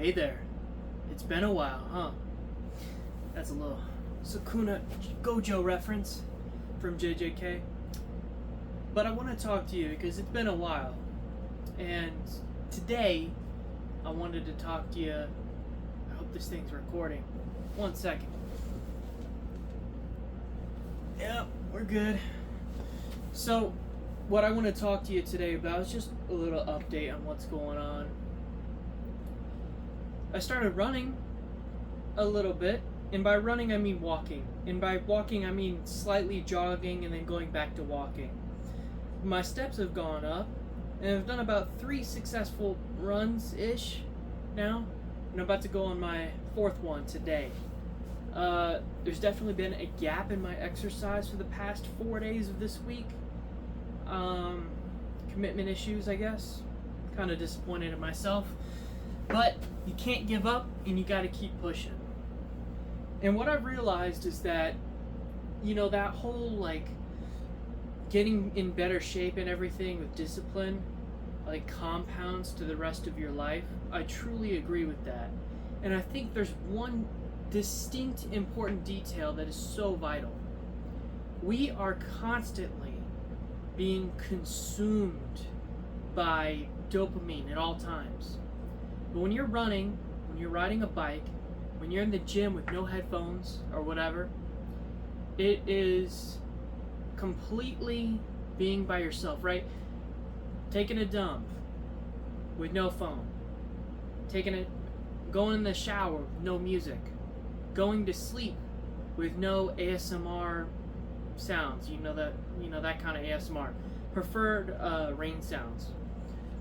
Hey there. It's been a while, huh? That's a little Sakuna Gojo reference from JJK. But I want to talk to you because it's been a while. And today, I wanted to talk to you. I hope this thing's recording. 1 second. Yep, we're good. So, what I want to talk to you today about is just a little update on what's going on. I started running a little bit, and by running I mean walking. And by walking I mean slightly jogging and then going back to walking. My steps have gone up, and I've done about 3 successful runs-ish now, and I'm about to go on my 4th one today. There's definitely been a gap in my exercise for the past 4 days of this week. Commitment issues, I guess. Kind of disappointed in myself. But you can't give up, and you got to keep pushing. And what I've realized is that, that whole, getting in better shape and everything with discipline, compounds to the rest of your life. I truly agree with that. And I think there's one distinct, important detail that is so vital. We are constantly being consumed by dopamine at all times. But when you're running, when you're riding a bike, when you're in the gym with no headphones or whatever, it is completely being by yourself, right? Taking a dump with no phone. Going in the shower with no music. Going to sleep with no ASMR sounds. That kind of ASMR. Preferred rain sounds.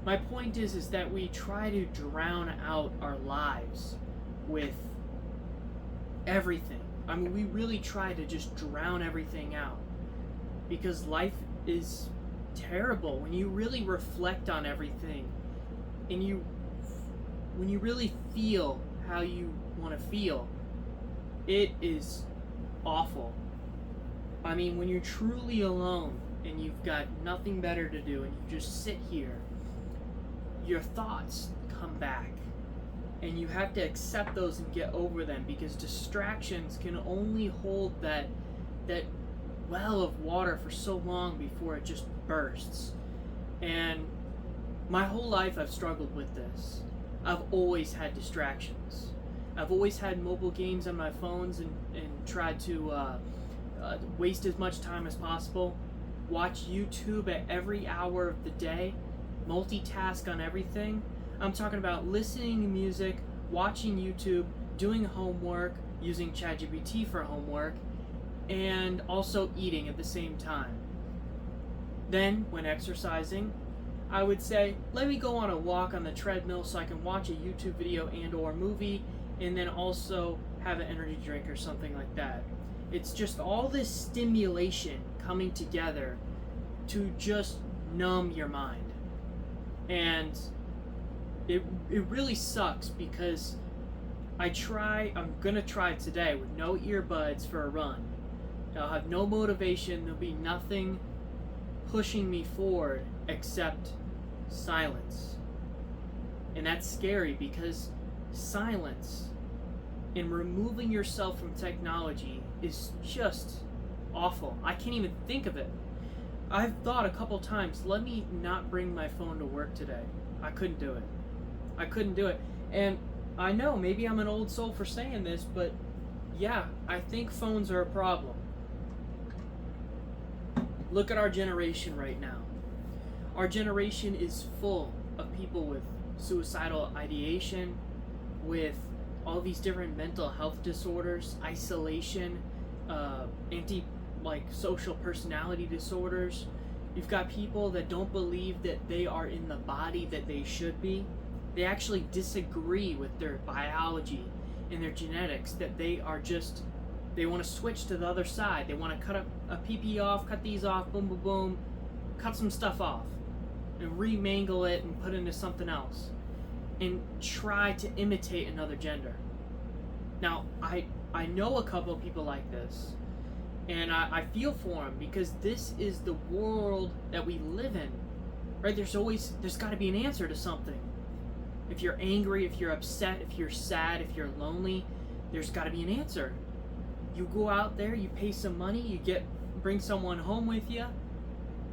My point is that we try to drown out our lives with everything. I mean, we really try to just drown everything out because life is terrible when you really reflect on everything and when you really feel how you want to feel. It is awful. I mean, when you're truly alone and you've got nothing better to do and you just sit here, your thoughts come back, and you have to accept those and get over them because distractions can only hold that well of water for so long before it just bursts. And my whole life I've struggled with this. I've always had distractions. I've always had mobile games on my phones and tried to waste as much time as possible, watch YouTube at every hour of the day, multitask on everything. I'm talking about listening to music, watching YouTube, doing homework, using ChatGPT for homework, and also eating at the same time. Then, when exercising, I would say, let me go on a walk on the treadmill so I can watch a YouTube video and or movie, and then also have an energy drink or something like that. It's just all this stimulation coming together to just numb your mind. And it really sucks because I'm gonna try today with no earbuds for a run. I'll have no motivation, there'll be nothing pushing me forward except silence. And that's scary because silence and removing yourself from technology is just awful. I can't even think of it. I've thought a couple times, let me not bring my phone to work today. I couldn't do it. And I know maybe I'm an old soul for saying this, but yeah, I think phones are a problem. Look at our generation right now. Our generation is full of people with suicidal ideation, with all these different mental health disorders, isolation, social personality disorders. You've got people that don't believe that they are in the body that they should be. They actually disagree with their biology and their genetics, that they want to switch to the other side. They want to cut a PP off, cut these off, boom, boom, boom, cut some stuff off and remangle it and put into something else and try to imitate another gender. Now, I know a couple of people like this, and I feel for them because this is the world that we live in, right? There's got to be an answer to something. If you're angry, if you're upset, if you're sad, if you're lonely, there's got to be an answer. You go out there, you pay some money, bring someone home with you.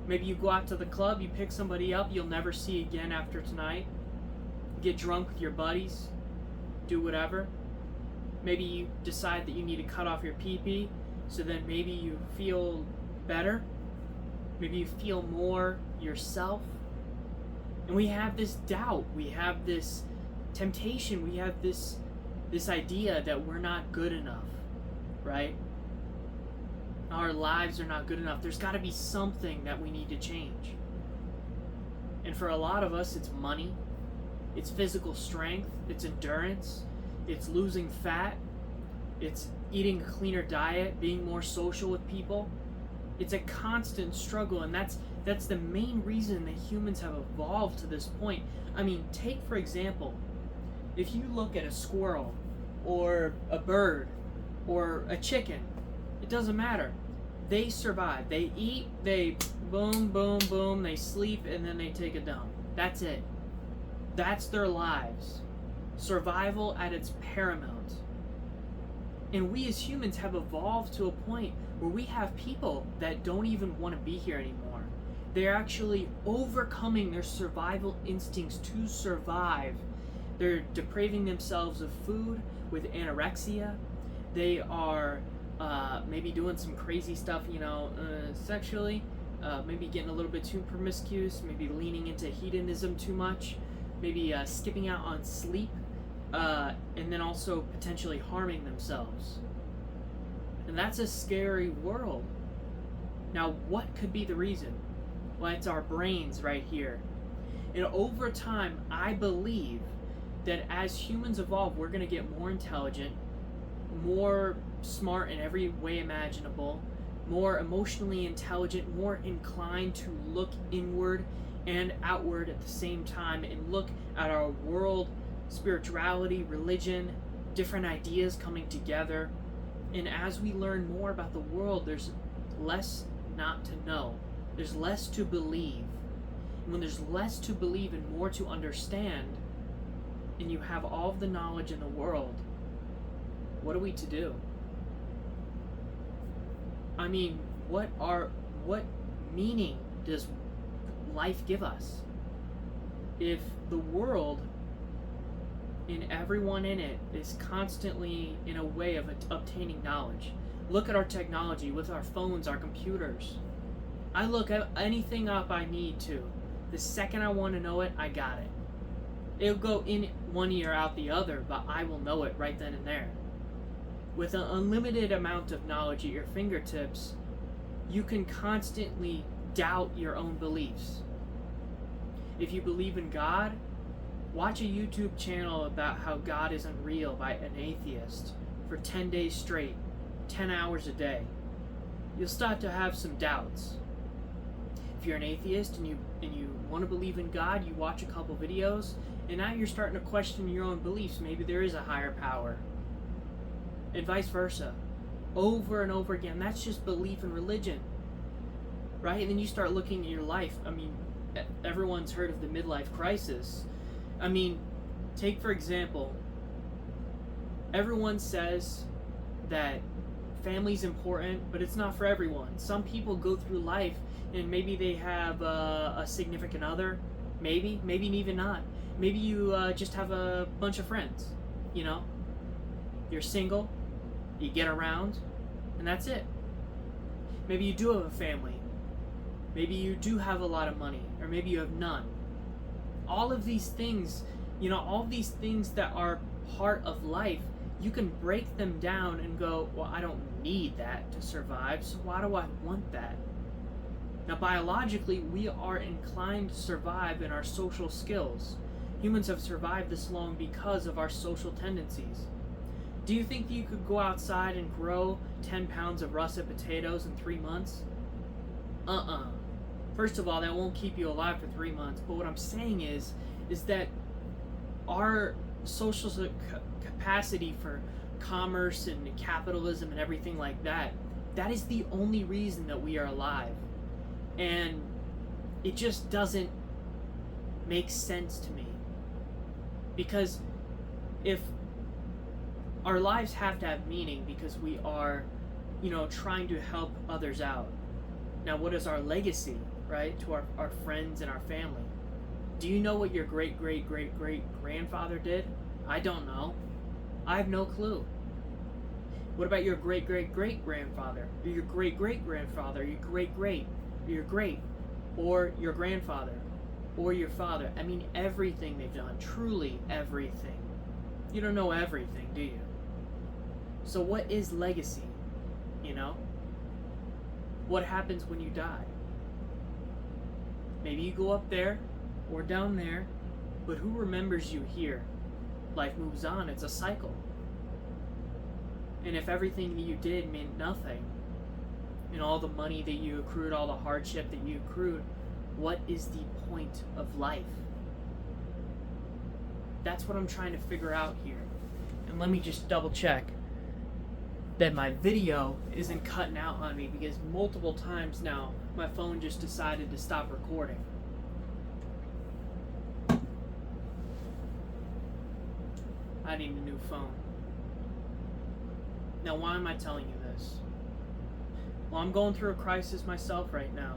Maybe you go out to the club, you pick somebody up you'll never see again after tonight. Get drunk with your buddies, do whatever. Maybe you decide that you need to cut off your pee-pee, so then maybe you feel better. Maybe you feel more yourself. And we have this doubt, we have this temptation, we have this idea that we're not good enough, right? Our lives are not good enough. There's got to be something that we need to change. And for a lot of us, it's money, it's physical strength, it's endurance, it's losing fat, it's eating a cleaner diet, being more social with people. It's a constant struggle, and that's the main reason that humans have evolved to this point. I mean, take for example, if you look at a squirrel or a bird or a chicken, it doesn't matter. They survive. They eat, they boom, boom, boom, they sleep, and then they take a dump. That's it. That's their lives. Survival at its paramount. And we as humans have evolved to a point where we have people that don't even want to be here anymore. They're actually overcoming their survival instincts to survive. They're depraving themselves of food with anorexia. They are maybe doing some crazy stuff, sexually. Maybe getting a little bit too promiscuous. Maybe leaning into hedonism too much. Maybe skipping out on sleep. And then also potentially harming themselves. And that's a scary world. Now, what could be the reason? Well, it's our brains right here. And over time, I believe that as humans evolve, we're going to get more intelligent, more smart in every way imaginable, more emotionally intelligent, more inclined to look inward and outward at the same time and look at our world, spirituality, religion, different ideas coming together. And as we learn more about the world, there's less not to know. There's less to believe. And when there's less to believe and more to understand, and you have all of the knowledge in the world, what are we to do? I mean, what meaning does life give us? If the world and everyone in it is constantly in a way of obtaining knowledge. Look at our technology with our phones, our computers. I look at anything up I need to. The second I want to know it, I got it. It'll go in one ear, out the other, but I will know it right then and there. With an unlimited amount of knowledge at your fingertips, you can constantly doubt your own beliefs. If you believe in God, watch a YouTube channel about how God isn't real by an atheist for 10 days straight, 10 hours a day. You'll start to have some doubts. If you're an atheist and you want to believe in God, you watch a couple videos, and now you're starting to question your own beliefs. Maybe there is a higher power. And vice versa. Over and over again. That's just belief in religion. Right? And then you start looking at your life. I mean, everyone's heard of the midlife crisis. I mean, take for example, everyone says that family's important, but it's not for everyone. Some people go through life and maybe they have a significant other, maybe even not. Maybe you just have a bunch of friends, You're single, you get around, and that's it. Maybe you do have a family. Maybe you do have a lot of money, or maybe you have none. All of these things, all of these things that are part of life, you can break them down and go, well, I don't need that to survive, so why do I want that? Now, biologically, we are inclined to survive in our social skills. Humans have survived this long because of our social tendencies. Do you think that you could go outside and grow 10 pounds of russet potatoes in 3 months? First of all, that won't keep you alive for 3 months. But what I'm saying is that our social capacity for commerce and capitalism and everything like that, that is the only reason that we are alive. And it just doesn't make sense to me. Because if our lives have to have meaning because we are, trying to help others out. Now, what is our legacy, right, to our friends and our family? Do you know what your great great great great grandfather did? I don't know. I have no clue. What about your great great great grandfather? Or your great great grandfather? Your great great? Your great? Or your grandfather? Or your father? I mean, everything they've done. Truly everything. You don't know everything, do you? So what is legacy? What happens when you die? Maybe you go up there or down there, but who remembers you here? Life moves on. It's a cycle. And if everything that you did meant nothing, and all the money that you accrued, all the hardship that you accrued, what is the point of life? That's what I'm trying to figure out here. And let me just double check that my video isn't cutting out on me, because multiple times now my phone just decided to stop recording. I need a new phone. Now, why am I telling you this? Well, I'm going through a crisis myself right now.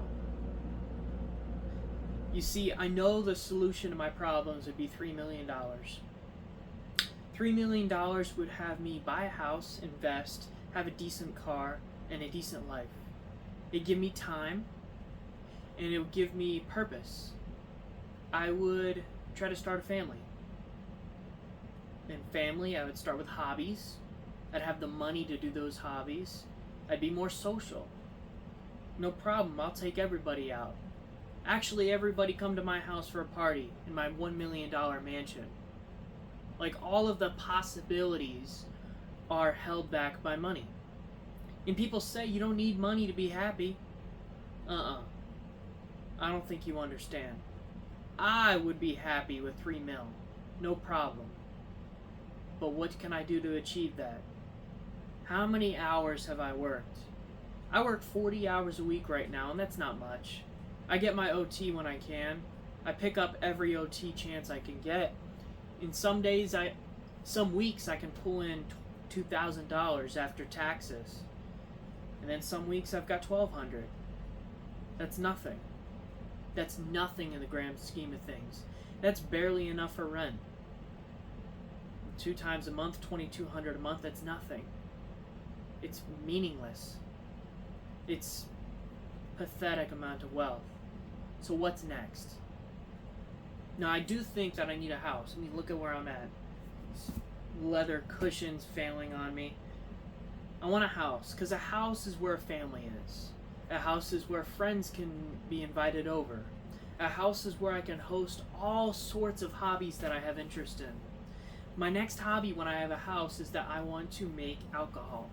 You see, I know the solution to my problems would be $3 million. $3 million would have me buy a house, invest, have a decent car, and a decent life. It'd give me time, and it would give me purpose. I would try to start a family. In family, I would start with hobbies. I'd have the money to do those hobbies. I'd be more social. No problem, I'll take everybody out. Actually, everybody come to my house for a party in my $1 million mansion. Like, all of the possibilities are held back by money. And people say you don't need money to be happy. I don't think you understand. I would be happy with $3 million. No problem. But what can I do to achieve that? How many hours have I worked? I work 40 hours a week right now, and that's not much. I get my OT when I can. I pick up every OT chance I can get. In some weeks I can pull in $2,000 after taxes. And then some weeks I've got $1,200. That's nothing. That's nothing in the grand scheme of things. That's barely enough for rent. 2 times a month, $2,200 a month, that's nothing. It's meaningless. It's pathetic amount of wealth. So what's next? Now, I do think that I need a house. I mean, look at where I'm at. Leather cushions failing on me. I want a house, because a house is where a family is. A house is where friends can be invited over. A house is where I can host all sorts of hobbies that I have interest in. My next hobby when I have a house is that I want to make alcohol.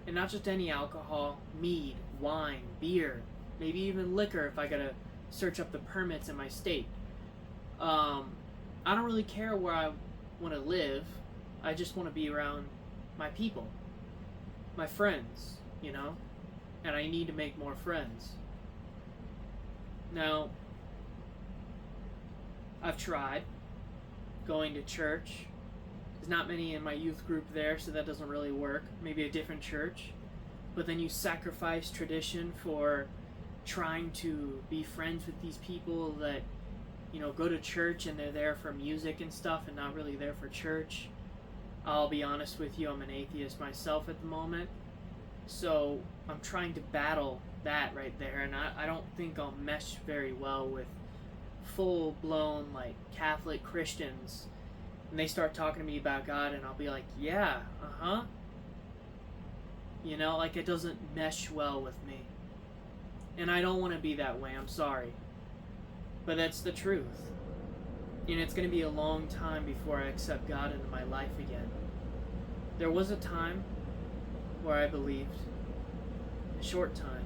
And not just any alcohol, mead, wine, beer, maybe even liquor if I gotta search up the permits in my state. I don't really care where I want to live. I just want to be around my people, my friends, and I need to make more friends. Now, I've tried going to church. There's not many in my youth group there, so that doesn't really work. Maybe a different church. But then you sacrifice tradition for trying to be friends with these people that, go to church and they're there for music and stuff and not really there for church. I'll be honest with you, I'm an atheist myself at the moment. So I'm trying to battle that right there, and I don't think I'll mesh very well with full-blown, Catholic Christians. And they start talking to me about God, and I'll be like, yeah, it doesn't mesh well with me. And I don't want to be that way, I'm sorry. But that's the truth. And it's going to be a long time before I accept God into my life again. There was a time where I believed. A short time.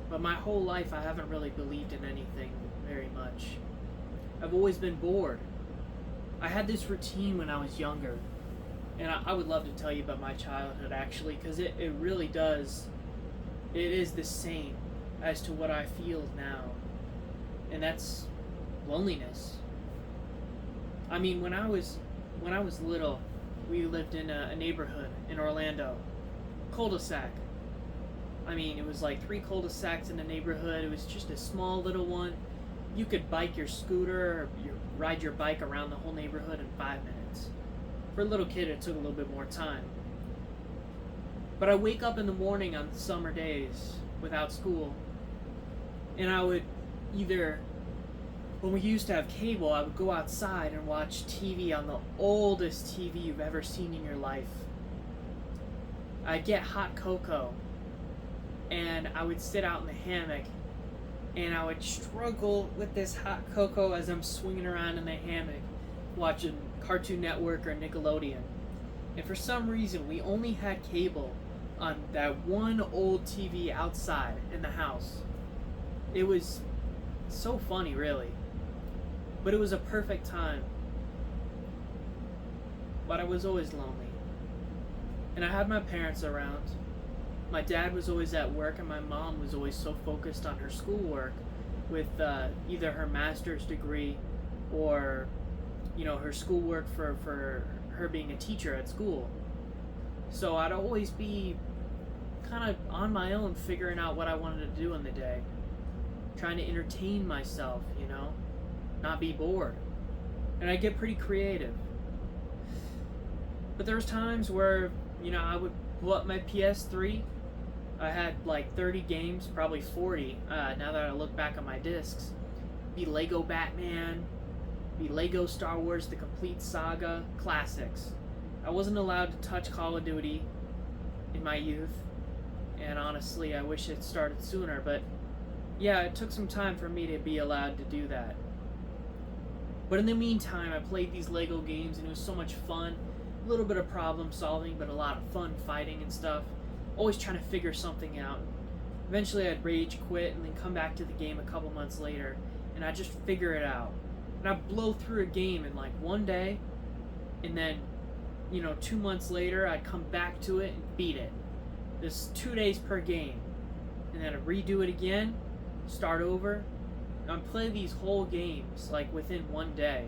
But my whole life I haven't really believed in anything very much. I've always been bored. I had this routine when I was younger. And I would love to tell you about my childhood, actually, because it really does. It is the same as to what I feel now. And that's loneliness. I mean, when I was little, we lived in a neighborhood in Orlando, cul-de-sac. I mean, it was like 3 cul-de-sacs in the neighborhood. It was just a small little one. You could bike your scooter or ride your bike around the whole neighborhood in 5 minutes. For a little kid, it took a little bit more time. But I wake up in the morning on summer days without school, and I would either, when we used to have cable, I would go outside and watch TV on the oldest TV you've ever seen in your life. I'd get hot cocoa, and I would sit out in the hammock, and I would struggle with this hot cocoa as I'm swinging around in the hammock, watching Cartoon Network or Nickelodeon. And for some reason, we only had cable on that one old TV outside in the house. It was so funny, really. But it was a perfect time. But I was always lonely. And I had my parents around. My dad was always at work, and my mom was always so focused on her schoolwork with either her master's degree or, her schoolwork for her being a teacher at school. So I'd always be kind of on my own figuring out what I wanted to do in the day. Trying to entertain myself, not be bored. And I'd get pretty creative. But there was times where, I would pull up my PS3. I had like 30 games, probably 40, now that I look back on my discs. Be Lego Batman, be Lego Star Wars The Complete Saga, classics. I wasn't allowed to touch Call of Duty in my youth, and honestly, I wish it started sooner, but yeah, it took some time for me to be allowed to do that. But in the meantime, I played these Lego games, and it was so much fun. A little bit of problem solving, but a lot of fun fighting and stuff. Always trying to figure something out. Eventually, I'd rage quit and then come back to the game a couple months later, and I'd just figure it out. And I'd blow through a game in like one day, and then, 2 months later, I'd come back to it and beat it. This 2 days per game. And then I'd redo it again, start over. I'd play these whole games like within one day,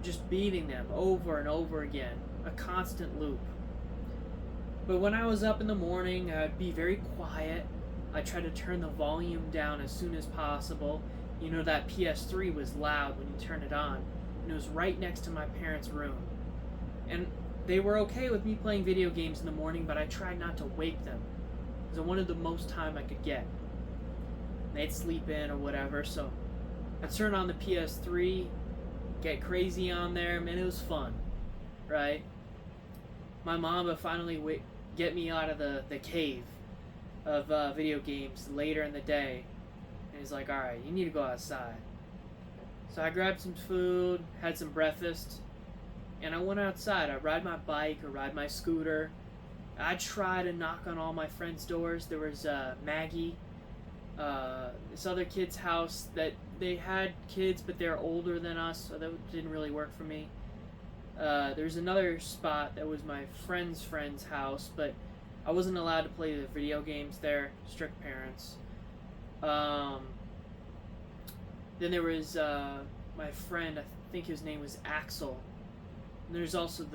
just beating them over and over again, a constant loop. But when I was up in the morning, I'd be very quiet. I'd try to turn the volume down as soon as possible. That PS3 was loud when you turn it on, and it was right next to my parents' room. And they were okay with me playing video games in the morning, but I tried not to wake them, because I wanted the most time I could get. They'd sleep in or whatever, so I'd turn on the PS3, get crazy on there, man, it was fun, right? My mom would finally get me out of the cave of video games later in the day, and he's like, alright, you need to go outside. So I grabbed some food, had some breakfast, and I went outside. I'd ride my bike or ride my scooter. I'd try to knock on all my friends' doors. There was Maggie, this other kid's house that they had kids, but they're older than us, so that didn't really work for me. There's another spot that was my friend's house, but I wasn't allowed to play the video games there. Strict parents. Then there was my friend, I think his name was Axel. And there's also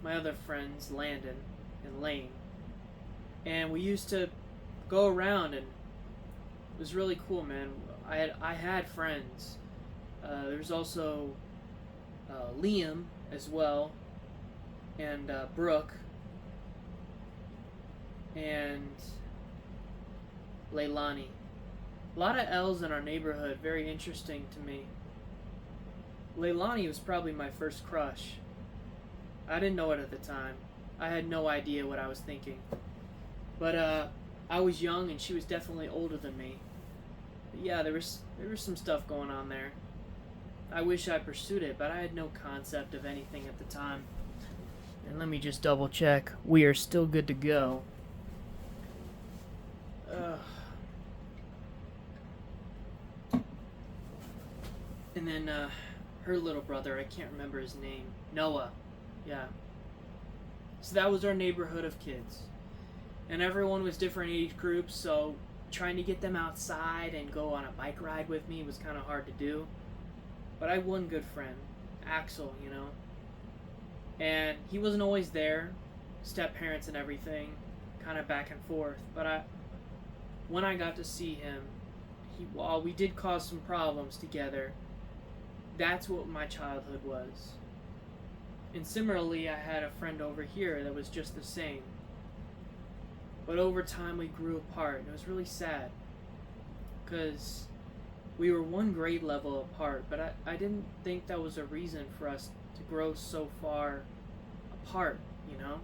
my other friends, Landon and Lane. And we used to go around, and it was really cool, man. I had friends. There was also Liam as well, and Brooke, and Leilani. A lot of L's in our neighborhood, very interesting to me. Leilani was probably my first crush. I didn't know it at the time. I had no idea what I was thinking. But I was young, and she was definitely older than me. But yeah, there was some stuff going on there. I wish I pursued it, but I had no concept of anything at the time. And let me just double check. We are still good to go. And then her little brother, I can't remember his name. Noah. Yeah. So that was our neighborhood of kids. And everyone was different age groups, so trying to get them outside and go on a bike ride with me was kind of hard to do. But I had one good friend. Axel, you know. And he wasn't always there, step parents and everything, kind of back and forth. But when I got to see him, while we did cause some problems together, that's what my childhood was. And similarly, I had a friend over here that was just the same. But over time, we grew apart, and it was really sad. Because we were one grade level apart, but I didn't think that was a reason for us to grow so far apart, you know?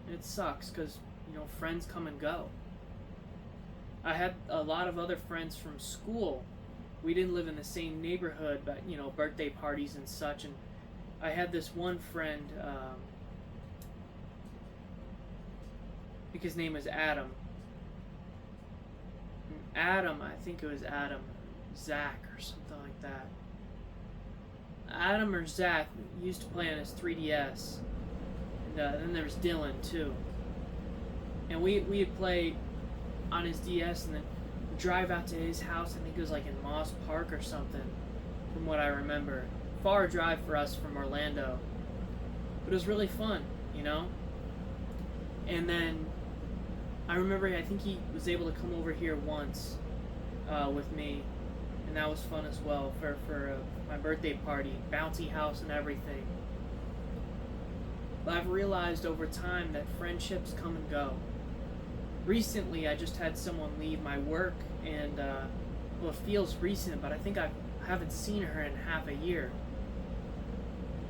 And it sucks, because, you know, friends come and go. I had a lot of other friends from school. We didn't live in the same neighborhood, but, you know, birthday parties and such. And I had this one friend, I think his name was Adam. And Adam, I think it was Adam, Zach or something like that. Adam or Zach used to play on his 3DS. And then there was Dylan, too. And we'd play on his DS and then drive out to his house. I think it was like in Moss Park or something, from what I remember. Far drive for us from Orlando, but it was really fun, you know. And then I remember, I think he was able to come over here once with me, and that was fun as well for my birthday party, bouncy house and everything. But I've realized over time that friendships come and go. Recently, I just had someone leave my work, and well, it feels recent, but I think I haven't seen her in half a year.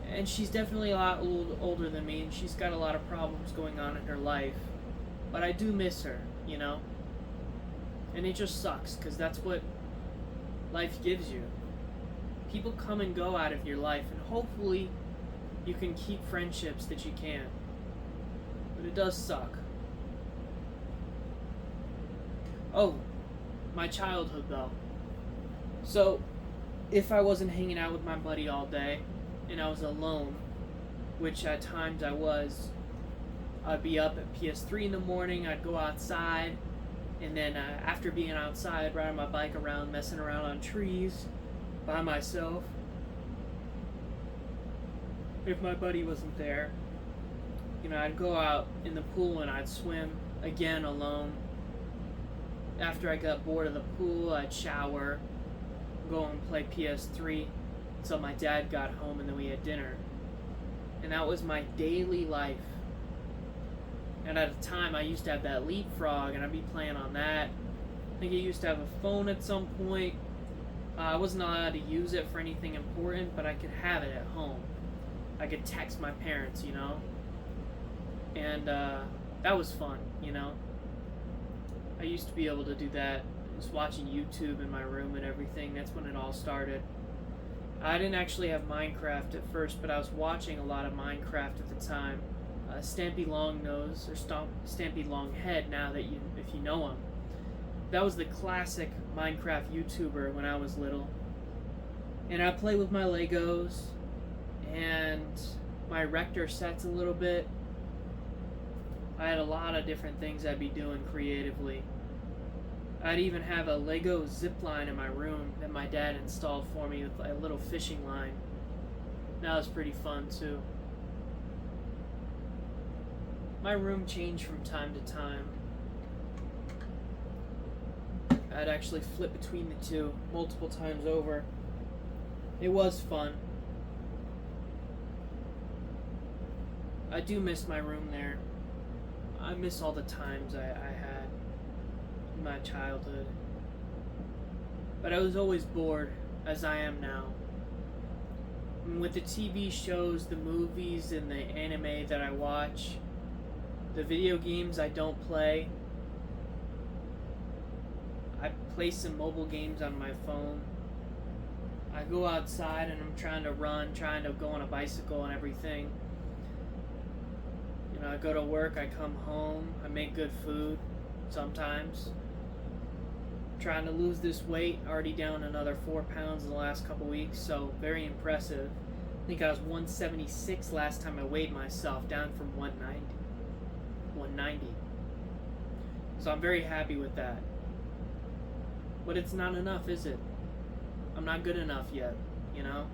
And she's definitely a lot older than me, and she's got a lot of problems going on in her life. But I do miss her, you know? And it just sucks, because that's what life gives you. People come and go out of your life, and hopefully you can keep friendships that you can. But it does suck. Oh, my childhood, though. So, if I wasn't hanging out with my buddy all day, and I was alone, which at times I was, I'd be up at PS3 in the morning, I'd go outside, and then after being outside, riding my bike around, messing around on trees by myself. If my buddy wasn't there, you know, I'd go out in the pool and I'd swim, again alone. After I got bored of the pool, I'd shower, go and play PS3 until my dad got home, and then we had dinner. And that was my daily life. And at the time, I used to have that Leapfrog, and I'd be playing on that. I think I used to have a phone at some point. I wasn't allowed to use it for anything important, but I could have it at home. I could text my parents, you know? And that was fun, you know? I used to be able to do that. I was watching YouTube in my room and everything. That's when it all started. I didn't actually have Minecraft at first, but I was watching a lot of Minecraft at the time. Stampy Longnose, or Stampy Longhead, now that if you know him. That was the classic Minecraft YouTuber when I was little. And I play with my Legos and my Rector sets a little bit. I had a lot of different things I'd be doing creatively. I'd even have a Lego zip line in my room that my dad installed for me with a little fishing line. That was pretty fun too. My room changed from time to time. I'd actually flip between the two multiple times over. It was fun. I do miss my room there. I miss all the times I had in my childhood. But I was always bored, as I am now. And with the TV shows, the movies, and the anime that I watch, the video games I don't play. I play some mobile games on my phone. I go outside and I'm trying to run, trying to go on a bicycle and everything. You know, I go to work, I come home, I make good food sometimes. Trying to lose this weight, already down another 4 pounds in the last couple weeks, so very impressive. I think I was 176 last time I weighed myself, down from 190. So I'm very happy with that. But it's not enough, is it? I'm not good enough yet. you know?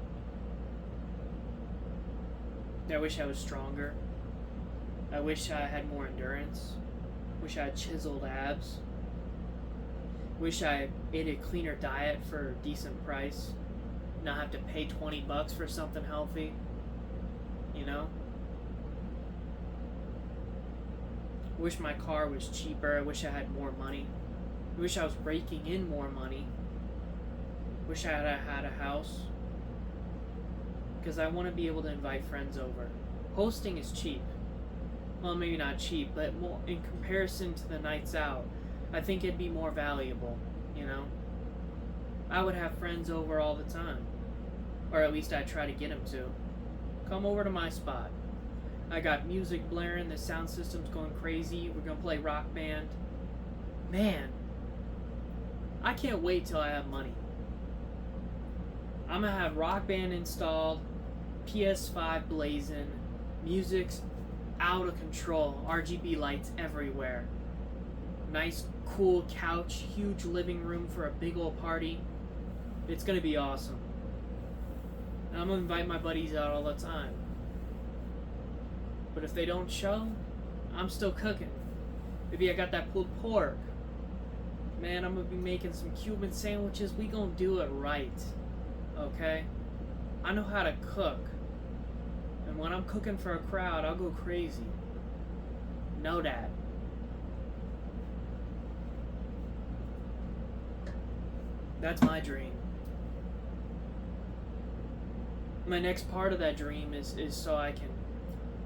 I wish I was stronger. I wish I had more endurance. Wish I had chiseled abs. Wish I ate a cleaner diet for a decent price. Not have to pay $20 for something healthy. You know? Wish my car was cheaper. I wish I had more money. I wish I was raking in more money. Wish I had a house. Because I want to be able to invite friends over. Hosting is cheap. Well, maybe not cheap, but more in comparison to the nights out, I think it'd be more valuable, you know? I would have friends over all the time. Or at least I try to get them to. Come over to my spot. I got music blaring, the sound system's going crazy, we're gonna play Rock Band. Man, I can't wait till I have money. I'm gonna have Rock Band installed, PS5 blazing, music's out of control, RGB lights everywhere. Nice, cool couch, huge living room for a big old party. It's gonna be awesome. And I'm gonna invite my buddies out all the time. But if they don't show, I'm still cooking. Maybe I got that pulled pork. Man, I'm gonna be making some Cuban sandwiches. We gonna do it right. Okay? I know how to cook. And when I'm cooking for a crowd, I'll go crazy. Know that. That's my dream. My next part of that dream is so I can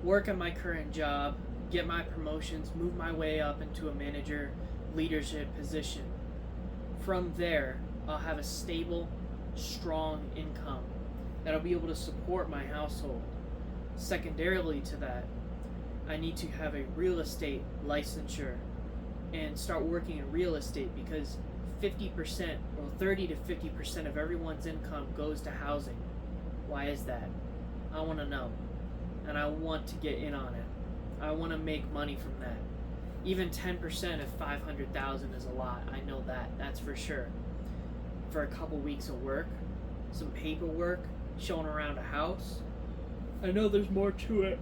work at my current job, get my promotions, move my way up into a manager leadership position. From there, I'll have a stable, strong income that'll be able to support my household. Secondarily to that, I need to have a real estate licensure and start working in real estate because 50% or 30 to 50% of everyone's income goes to housing. Why is that? I want to know. And I want to get in on it. I want to make money from that. Even 10% of 500,000 is a lot. I know that. That's for sure. For a couple weeks of work, some paperwork, showing around a house. I know there's more to it.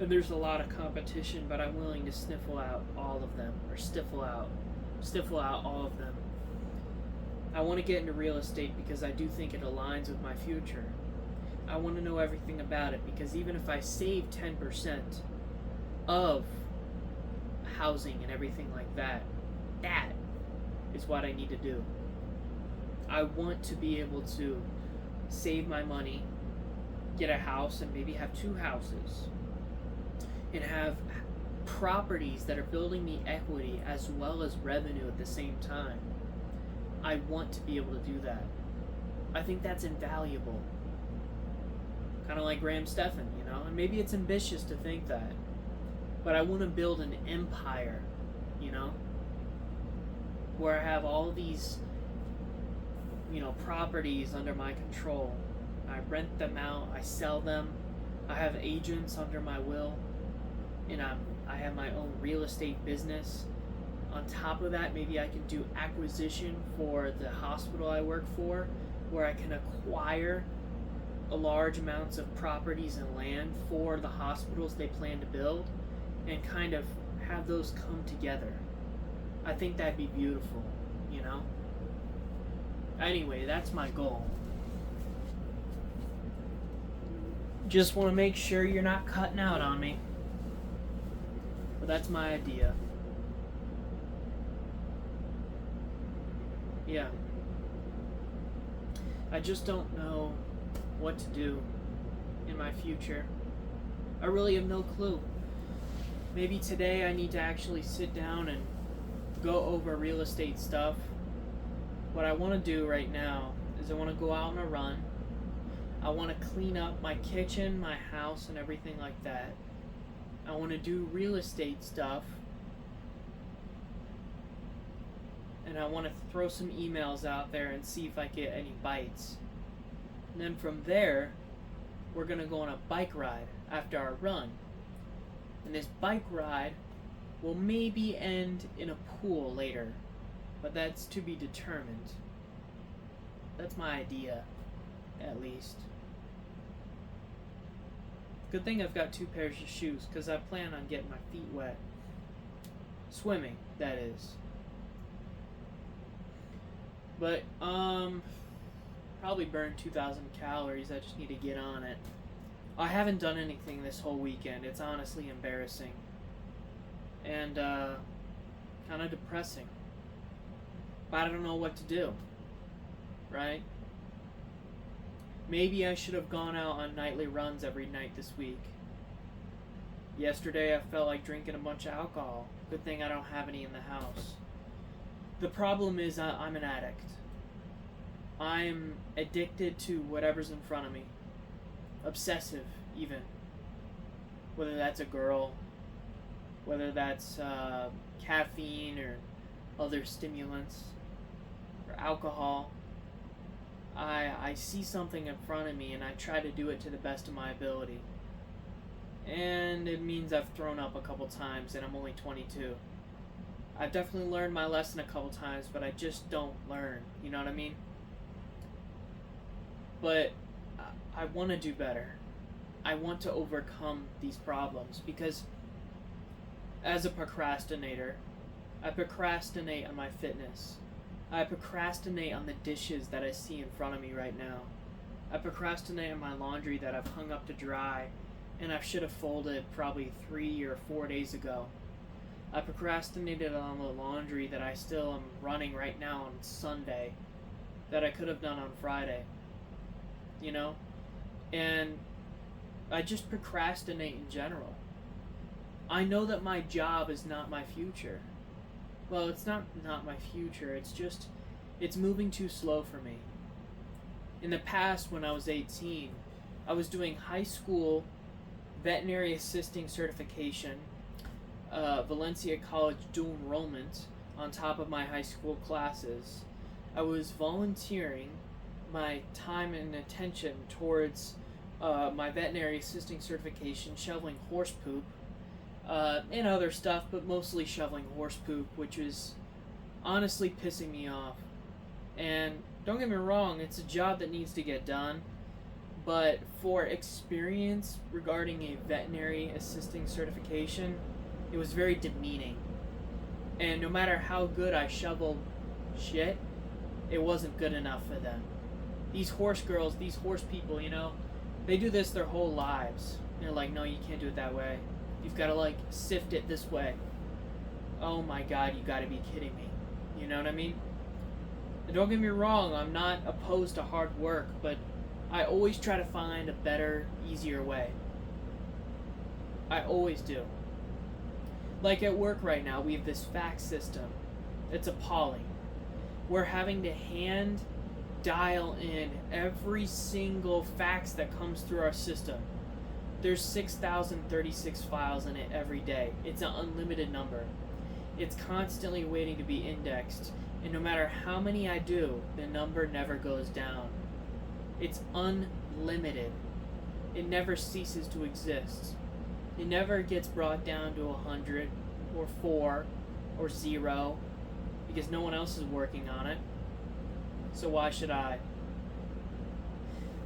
And there's a lot of competition, but I'm willing to sniffle out all of them, or stifle out all of them. I want to get into real estate because I do think it aligns with my future. I want to know everything about it because even if I save 10% of housing and everything like that, that is what I need to do. I want to be able to save my money, get a house, and maybe have 2 houses, and have properties that are building me equity as well as revenue at the same time. I want to be able to do that. I think that's invaluable. Kind of like Graham Stephan, you know? And maybe it's ambitious to think that. But I want to build an empire, you know? Where I have all these, properties under my control. I rent them out, I sell them, I have agents under my will, and I have my own real estate business. On top of that, maybe I can do acquisition for the hospital I work for, where I can acquire large amounts of properties and land for the hospitals they plan to build, and kind of have those come together. I think that'd be beautiful, you know? Anyway, that's my goal. Just want to make sure you're not cutting out on me. But that's my idea. Yeah. I just don't know what to do in my future. I really have no clue. Maybe today I need to actually sit down and go over real estate stuff. What I want to do right now is I want to go out on a run. I want to clean up my kitchen, my house, and everything like that. I want to do real estate stuff. And I want to throw some emails out there and see if I get any bites. And then from there, we're going to go on a bike ride after our run. And this bike ride will maybe end in a pool later. But that's to be determined. That's my idea, at least. Good thing I've got 2 pairs of shoes, because I plan on getting my feet wet. Swimming, that is. But, probably burn 2,000 calories. I just need to get on it. I haven't done anything this whole weekend. It's honestly embarrassing. And, kind of depressing. But I don't know what to do. Right? Maybe I should have gone out on nightly runs every night this week. Yesterday I felt like drinking a bunch of alcohol. Good thing I don't have any in the house. The problem is I'm an addict. I'm addicted to whatever's in front of me. Obsessive, even. Whether that's a girl, whether that's caffeine or other stimulants, or alcohol. I see something in front of me and I try to do it to the best of my ability. And it means I've thrown up a couple times and I'm only 22. I've definitely learned my lesson a couple times, but I just don't learn. You know what I mean? But I want to do better. I want to overcome these problems because as a procrastinator, I procrastinate on my fitness. I procrastinate on the dishes that I see in front of me right now. I procrastinate on my laundry that I've hung up to dry and I should have folded probably 3 or 4 days ago. I procrastinated on the laundry that I still am running right now on Sunday that I could have done on Friday. You know? And I just procrastinate in general. I know that my job is not my future. Well, it's not my future, it's moving too slow for me. In the past, when I was 18, I was doing high school veterinary assisting certification, Valencia College dual enrollment on top of my high school classes. I was volunteering my time and attention towards my veterinary assisting certification, shoveling horse poop, and other stuff, but mostly shoveling horse poop, which was honestly pissing me off. And don't get me wrong, it's a job that needs to get done, but for experience regarding a veterinary assisting certification, it was very demeaning. And no matter how good I shoveled shit, it wasn't good enough for them. These horse girls, these horse people, you know, they do this their whole lives. They're like, no, you can't do it that way. You've got to, like, sift it this way. Oh my god, you gotta be kidding me. You know what I mean? And don't get me wrong, I'm not opposed to hard work, but I always try to find a better, easier way. I always do. Like at work right now, we have this fax system. It's appalling. We're having to hand dial in every single fax that comes through our system. There's 6,036 files in it every day. It's an unlimited number. It's constantly waiting to be indexed, and no matter how many I do, the number never goes down. It's unlimited. It never ceases to exist. It never gets brought down to 100 or 4 or 0 because no one else is working on it. So why should I?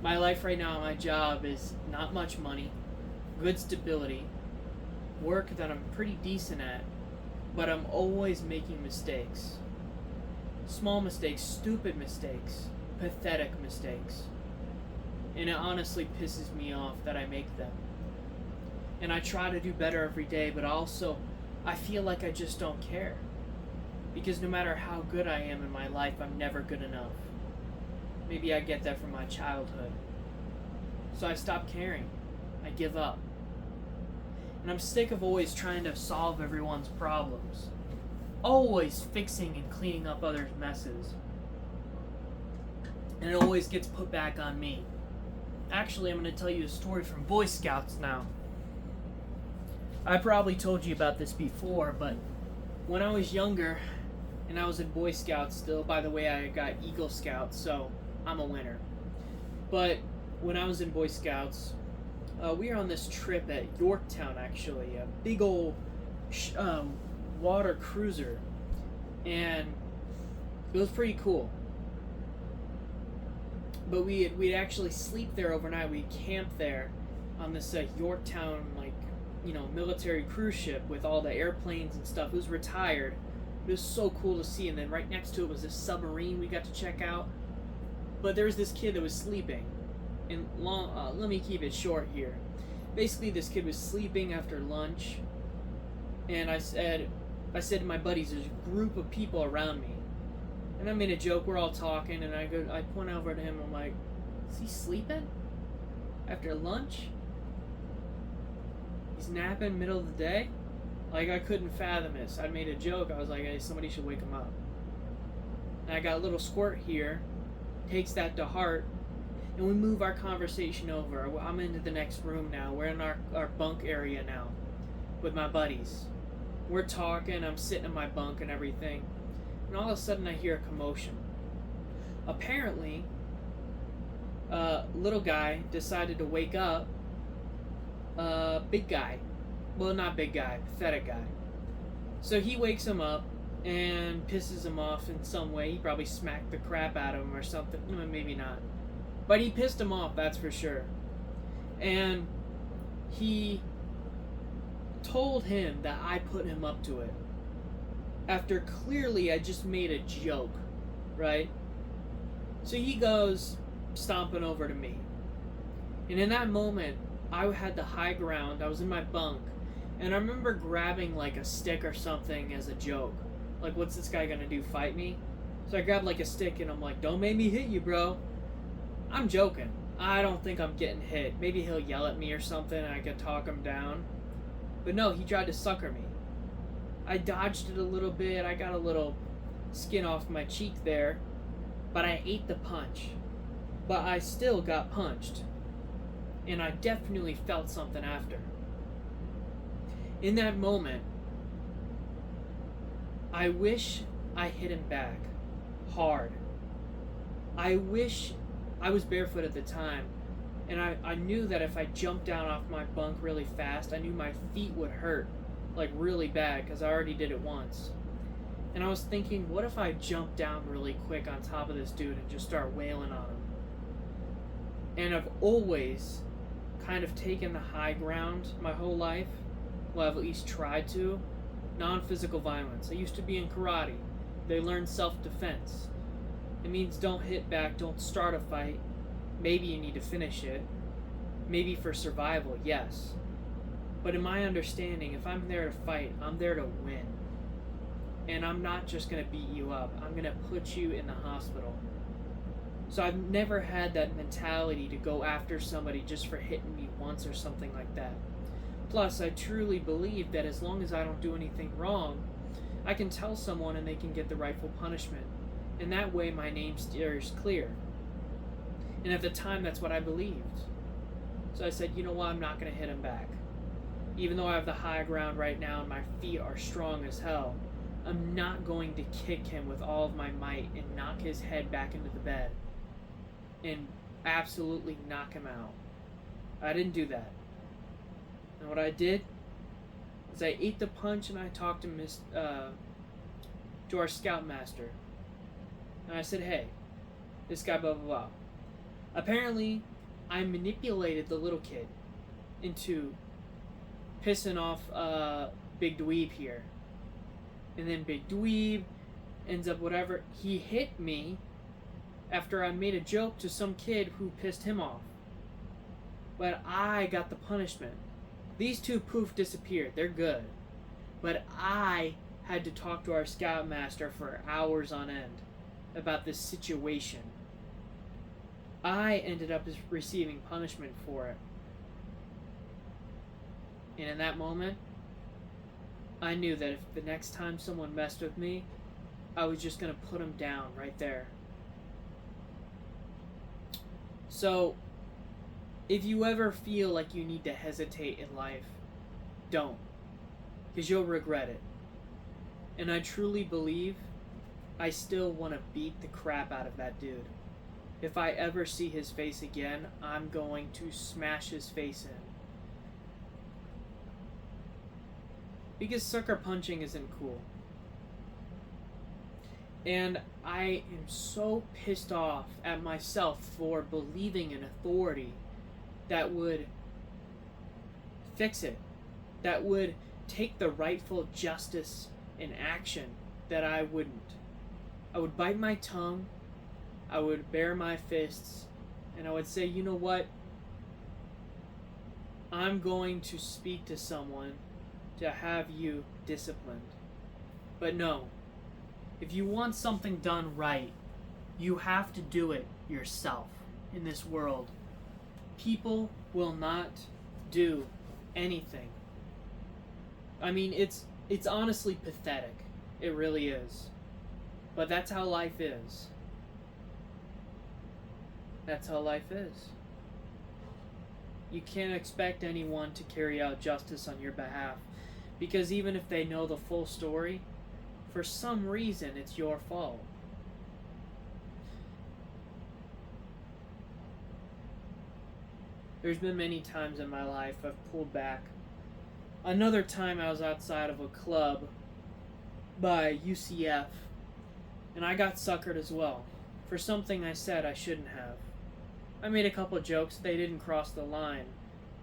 My life right now, my job is not much money, good stability, work that I'm pretty decent at, but I'm always making mistakes. Small mistakes, stupid mistakes, pathetic mistakes. And it honestly pisses me off that I make them. And I try to do better every day, but also I feel like I just don't care. Because no matter how good I am in my life, I'm never good enough. Maybe I get that from my childhood. So I stop caring. I give up. And I'm sick of always trying to solve everyone's problems. Always fixing and cleaning up others' messes. And it always gets put back on me. Actually, I'm going to tell you a story from Boy Scouts now. I probably told you about this before, but when I was younger, and I was in Boy Scouts still, by the way, I got Eagle Scouts, so I'm a winner. But when I was in Boy Scouts, we were on this trip at Yorktown, actually, a big old water cruiser, and it was pretty cool. But we'd actually sleep there overnight. We'd camp there on this Yorktown, like, military cruise ship with all the airplanes and stuff. It was retired. It was so cool to see. And then right next to it was this submarine we got to check out. But there was this kid that was sleeping. And let me keep it short here. Basically, this kid was sleeping after lunch. And I said to my buddies, there's a group of people around me. And I made a joke, we're all talking, and I point over to him, I'm like, is he sleeping? After lunch? He's napping middle of the day? Like, I couldn't fathom this. I made a joke, I was like, hey, somebody should wake him up. And I got a little squirt here, takes that to heart, and we move our conversation over. I'm into the next room now, we're in our bunk area now, with my buddies. We're talking, I'm sitting in my bunk and everything. And all of a sudden I hear a commotion. Apparently, little guy decided to wake up big guy. Well, not big guy, pathetic guy. So he wakes him up and pisses him off in some way. He probably smacked the crap out of him or something. Maybe not. But he pissed him off, that's for sure. And he told him that I put him up to it. After clearly I just made a joke, right? So he goes stomping over to me. And in that moment, I had the high ground. I was in my bunk. And I remember grabbing like a stick or something as a joke. Like, what's this guy gonna do, fight me? So I grabbed like a stick and I'm like, don't make me hit you, bro. I'm joking. I don't think I'm getting hit. Maybe he'll yell at me or something and I could talk him down. But no, he tried to sucker me. I dodged it a little bit. I got a little skin off my cheek there. But I ate the punch. But I still got punched. And I definitely felt something after. In that moment, I wish I hit him back. Hard. I wish I was barefoot at the time. And I knew that if I jumped down off my bunk really fast, I knew my feet would hurt. Like really bad, because I already did it once. And I was thinking, what if I jump down really quick on top of this dude and just start wailing on him? And I've always kind of taken the high ground my whole life. Well, I've at least tried to. Non-physical violence. I used to be in karate. They learn self-defense. It means don't hit back, don't start a fight. Maybe you need to finish it. Maybe for survival, yes. But in my understanding, if I'm there to fight, I'm there to win. And I'm not just going to beat you up. I'm going to put you in the hospital. So I've never had that mentality to go after somebody just for hitting me once or something like that. Plus, I truly believe that as long as I don't do anything wrong, I can tell someone and they can get the rightful punishment. And that way my name steers clear. And at the time, that's what I believed. So I said, you know what, I'm not going to hit him back. Even though I have the high ground right now and my feet are strong as hell, I'm not going to kick him with all of my might and knock his head back into the bed. And absolutely knock him out. I didn't do that. And what I did is I ate the punch and I talked to to our scoutmaster. And I said, hey, this guy blah blah blah. Apparently, I manipulated the little kid into pissing off Big Dweeb here. And then Big Dweeb ends up whatever. He hit me after I made a joke to some kid who pissed him off. But I got the punishment. These two poof disappeared. They're good. But I had to talk to our scoutmaster for hours on end about this situation. I ended up receiving punishment for it. And in that moment, I knew that if the next time someone messed with me, I was just going to put them down right there. So, if you ever feel like you need to hesitate in life, don't. Because you'll regret it. And I truly believe I still want to beat the crap out of that dude. If I ever see his face again, I'm going to smash his face in. Because sucker punching isn't cool. And I am so pissed off at myself for believing in authority that would fix it, that would take the rightful justice and action that I wouldn't. I would bite my tongue, I would bare my fists, and I would say, you know what? I'm going to speak to someone to have you disciplined. But no, if you want something done right, you have to do it yourself in this world. People will not do anything. I mean, it's honestly pathetic. It really is. But that's how life is. That's how life is. You can't expect anyone to carry out justice on your behalf, because even if they know the full story, for some reason it's your fault. There's been many times in my life I've pulled back. Another time I was outside of a club by UCF, and I got suckered as well for something I said I shouldn't have. I made a couple of jokes. They didn't cross the line,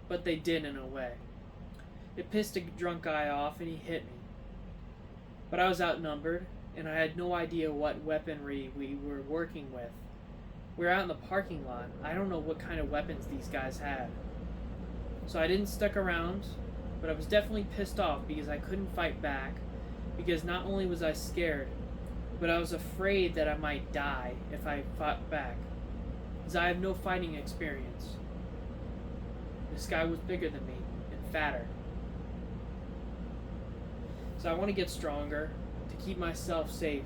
but they did in a way. It pissed a drunk guy off and he hit me. But I was outnumbered, and I had no idea what weaponry we were working with. We were out in the parking lot. I don't know what kind of weapons these guys had. So I didn't stick around, but I was definitely pissed off because I couldn't fight back, because not only was I scared, but I was afraid that I might die if I fought back, because I have no fighting experience. This guy was bigger than me and fatter. So I want to get stronger to keep myself safe.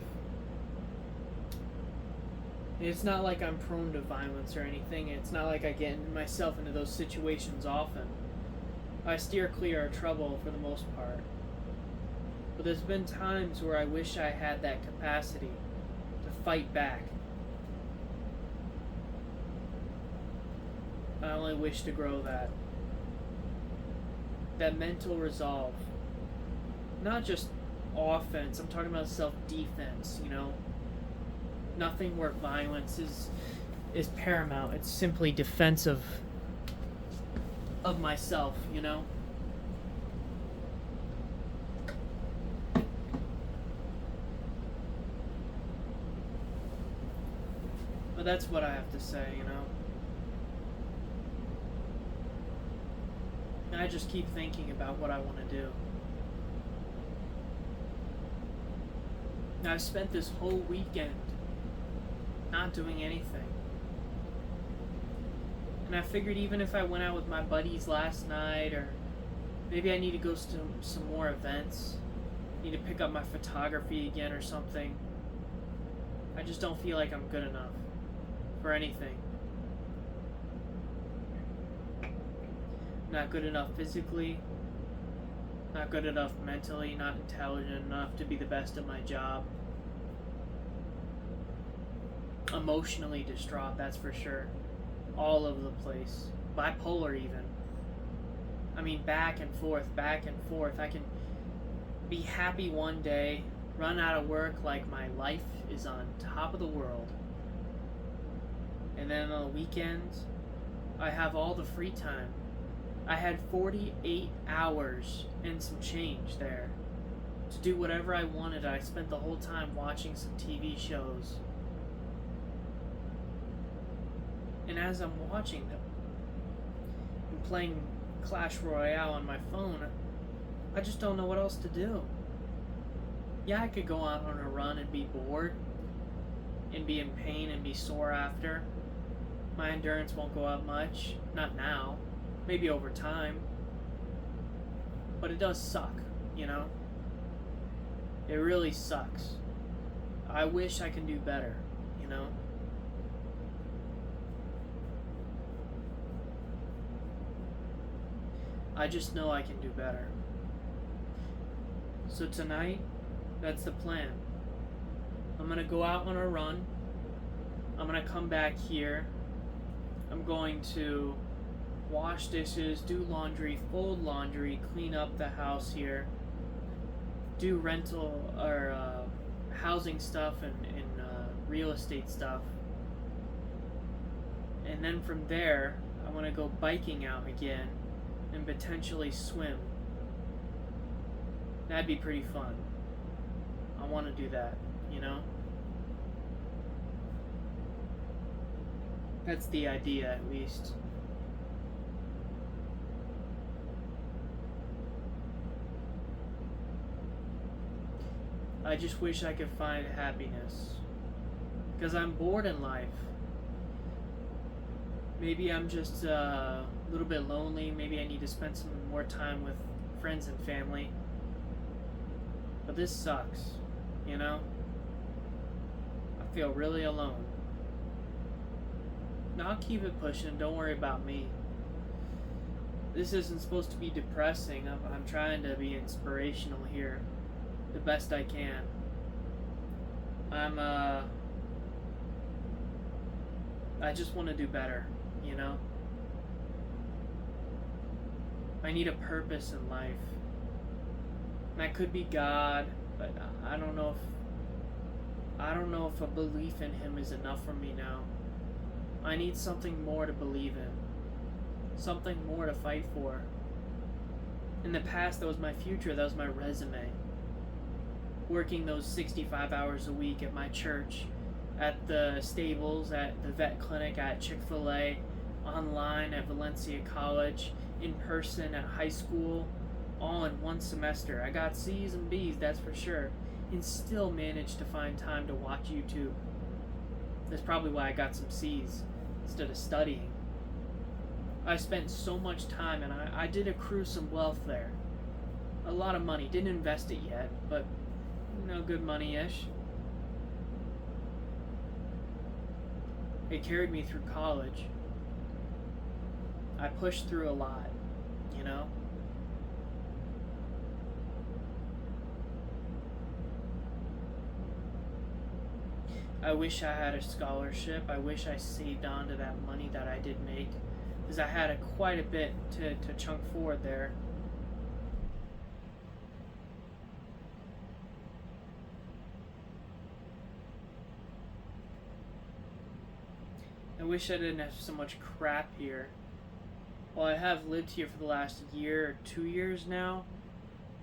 And it's not like I'm prone to violence or anything. It's not like I get myself into those situations often. I steer clear of trouble for the most part. But there's been times where I wish I had that capacity to fight back. I only wish to grow that. That mental resolve. Not just offense, I'm talking about self-defense, you know? Nothing where violence is paramount. It's simply defensive of myself, you know? But that's what I have to say, you know? And I just keep thinking about what I want to do. And I've spent this whole weekend not doing anything. And I figured even if I went out with my buddies last night, or maybe I need to go to some more events, need to pick up my photography again or something, I just don't feel like I'm good enough for anything. Not good enough physically, not good enough mentally, not intelligent enough to be the best at my job. Emotionally distraught, that's for sure. All over the place. Bipolar even. I mean, back and forth, back and forth. I can be happy one day, run out of work like my life is on top of the world. And then on the weekends, I have all the free time. I had 48 hours and some change there to do whatever I wanted. I spent the whole time watching some TV shows. And as I'm watching them and playing Clash Royale on my phone, I just don't know what else to do. Yeah, I could go out on a run and be bored and be in pain and be sore after. My endurance won't go up much. Not now. Maybe over time. But it does suck, you know? It really sucks. I wish I could do better, you know? I just know I can do better. So tonight, that's the plan. I'm gonna go out on a run. I'm gonna come back here. I'm going to wash dishes, do laundry, fold laundry, clean up the house here, do rental or housing stuff and real estate stuff. And then from there, I want to go biking out again and potentially swim. That'd be pretty fun. I want to do that, you know? That's the idea, at least. I just wish I could find happiness. Because I'm bored in life. Maybe I'm just a little bit lonely. Maybe I need to spend some more time with friends and family. But this sucks, you know? I feel really alone. Now I'll keep it pushing. Don't worry about me. This isn't supposed to be depressing. I'm trying to be inspirational here. The best I can. I just want to do better, you know? I need a purpose in life. That could be God, but I don't know if a belief in him is enough for me now. I need something more to believe in. Something more to fight for. In the past, that was my future, that was my resume. Working those 65 hours a week at my church, at the stables, at the vet clinic, at Chick-fil-A, online at Valencia College, in person at high school, all in one semester. I got C's and B's, that's for sure, and still managed to find time to watch YouTube. That's probably why I got some C's instead of studying. I spent so much time, and I did accrue some wealth there. A lot of money. Didn't invest it yet, but good money-ish. It carried me through college. I pushed through a lot, you know? I wish I had a scholarship. I wish I saved on to that money that I did make, because I had quite a bit to chunk forward there. I wish I didn't have so much crap here. While I have lived here for the last year or 2 years now,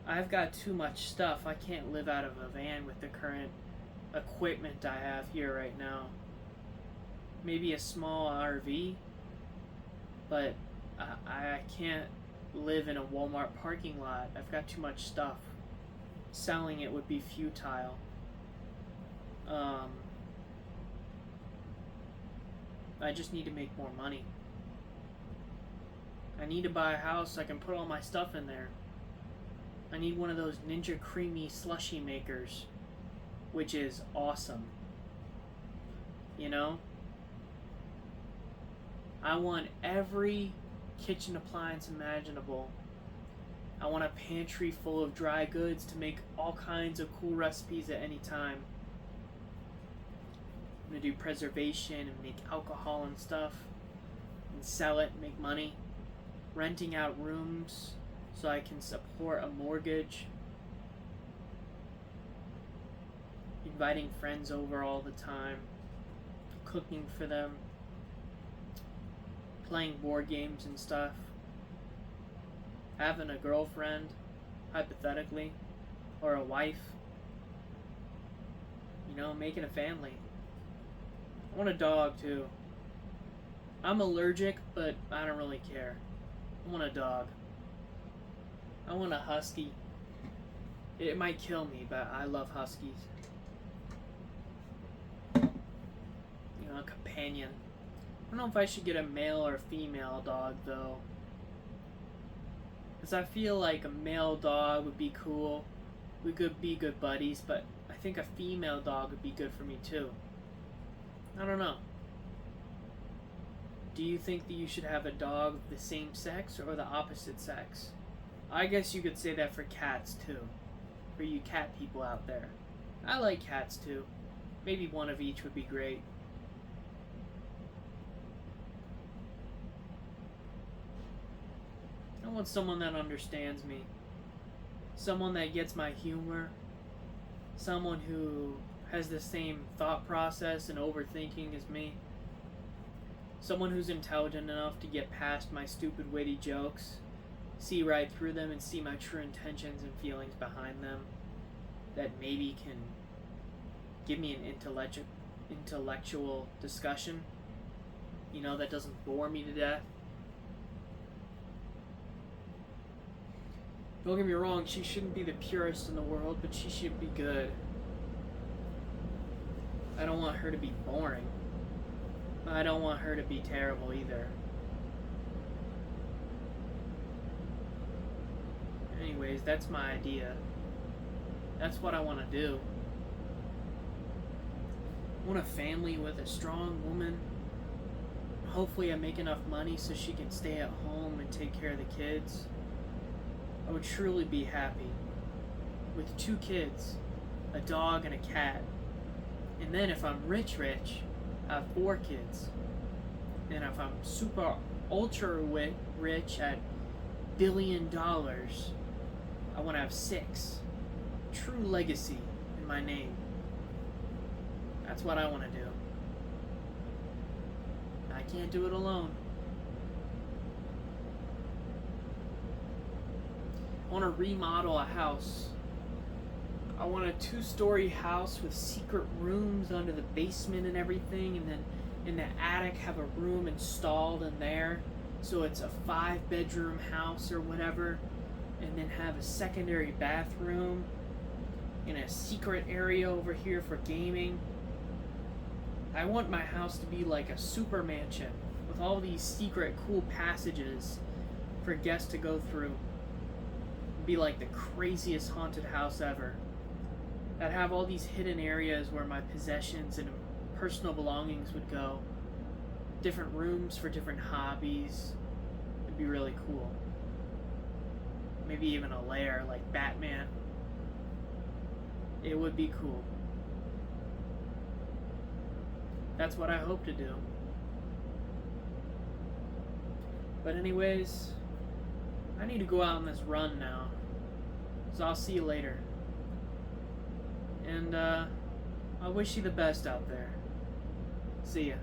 I've got too much stuff. I can't live out of a van with the current equipment I have here right now. Maybe a small RV, but I can't live in a Walmart parking lot. I've got too much stuff. Selling it would be futile. I just need to make more money. I need to buy a house so I can put all my stuff in there. I need one of those Ninja Creamy slushy makers, which is awesome. You know? I want every kitchen appliance imaginable. I want a pantry full of dry goods to make all kinds of cool recipes at any time. I'm gonna do preservation and make alcohol and stuff and sell it and make money. Renting out rooms so I can support a mortgage. Inviting friends over all the time. Cooking for them. Playing board games and stuff. Having a girlfriend, hypothetically, or a wife. You know, making a family. I want a dog too. I'm allergic, but I don't really care. I want a dog. I want a husky. It might kill me, but I love huskies. You know, a companion. I don't know if I should get a male or a female dog, though. Because I feel like a male dog would be cool. We could be good buddies, but I think a female dog would be good for me, too. I don't know. Do you think that you should have a dog of the same sex or the opposite sex? I guess you could say that for cats too. For you cat people out there. I like cats too. Maybe one of each would be great. I want someone that understands me. Someone that gets my humor. someone who has the same thought process and overthinking as me. Someone who's intelligent enough to get past my stupid, witty jokes, see right through them, and see my true intentions and feelings behind them. That maybe can give me an intellectual discussion, that doesn't bore me to death. Don't get me wrong, she shouldn't be the purest in the world, but she should be good. I don't want her to be boring. I don't want her to be terrible either. Anyways, that's my idea. That's what I want to do. I want a family with a strong woman. Hopefully I make enough money so she can stay at home and take care of the kids. I would truly be happy with 2 kids, a dog and a cat. And then if I'm rich, I have 4 kids. And if I'm super ultra rich at $1 billion, I want to have 6. True legacy in my name. That's what I want to do. I can't do it alone. I want to remodel a house. I want a 2-story house with secret rooms under the basement and everything, and then in the attic have a room installed in there, so it's a 5-bedroom house or whatever, and then have a secondary bathroom and a secret area over here for gaming. I want my house to be like a super mansion with all these secret cool passages for guests to go through. It'd be like the craziest haunted house ever. I'd have all these hidden areas where my possessions and personal belongings would go. Different rooms for different hobbies. It'd be really cool. Maybe even a lair like Batman. It would be cool. That's what I hope to do. But anyways, I need to go out on this run now. So I'll see you later. And I wish you the best out there. See ya.